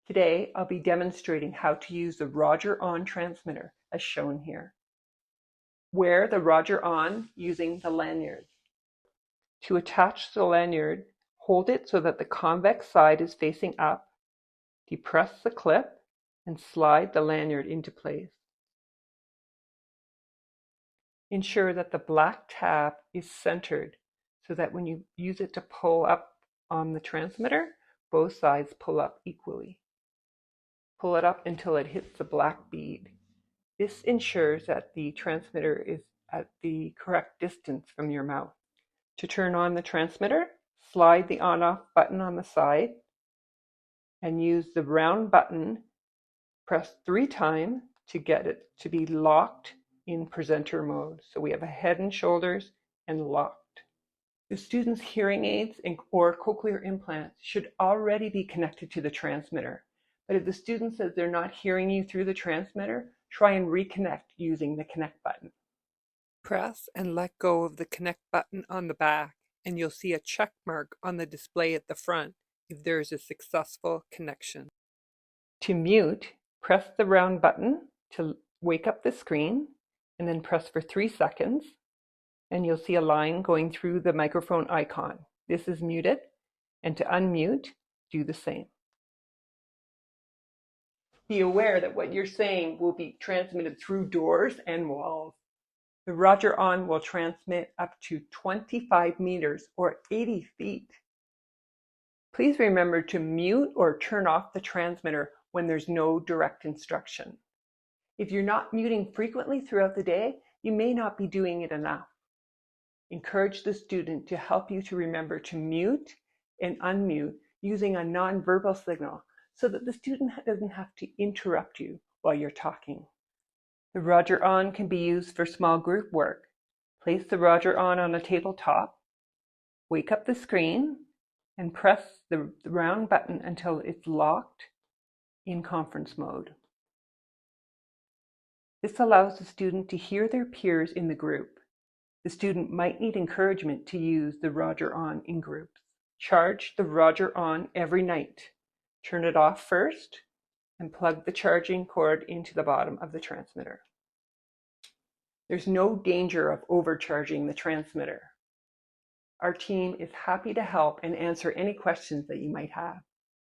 Today, I'll be demonstrating how to use the Roger On transmitter as shown here. Wear the Roger On using the lanyard. To attach the lanyard, hold it so that the convex side is facing up, depress the clip, and slide the lanyard into place. Ensure that the black tab is centered so that when you use it to pull up on the transmitter, both sides pull up equally. Pull it up until it hits the black bead. This ensures that the transmitter is at the correct distance from your mouth. To turn on the transmitter, slide the on-off button on the side and use the round button. Press 3 times to get it to be locked in presenter mode. So we have a head and shoulders and locked. The student's hearing aids or cochlear implants should already be connected to the transmitter. But if the student says they're not hearing you through the transmitter, try and reconnect using the connect button. Press and let go of the connect button on the back, and you'll see a check mark on the display at the front if there is a successful connection. To mute, press the round button to wake up the screen, and then press for 3 seconds, and you'll see a line going through the microphone icon. This is muted, and to unmute, do the same. Be aware that what you're saying will be transmitted through doors and walls. The Roger On will transmit up to 25 meters or 80 feet. Please remember to mute or turn off the transmitter when there's no direct instruction. If you're not muting frequently throughout the day, you may not be doing it enough. Encourage the student to help you to remember to mute and unmute using a nonverbal signal so that the student doesn't have to interrupt you while you're talking. The Roger On can be used for small group work. Place the Roger On a tabletop, wake up the screen, and press the round button until it's locked in conference mode. This allows the student to hear their peers in the group. The student might need encouragement to use the Roger On in groups. Charge the Roger On every night. Turn it off first and plug the charging cord into the bottom of the transmitter. There's no danger of overcharging the transmitter. Our team is happy to help and answer any questions that you might have.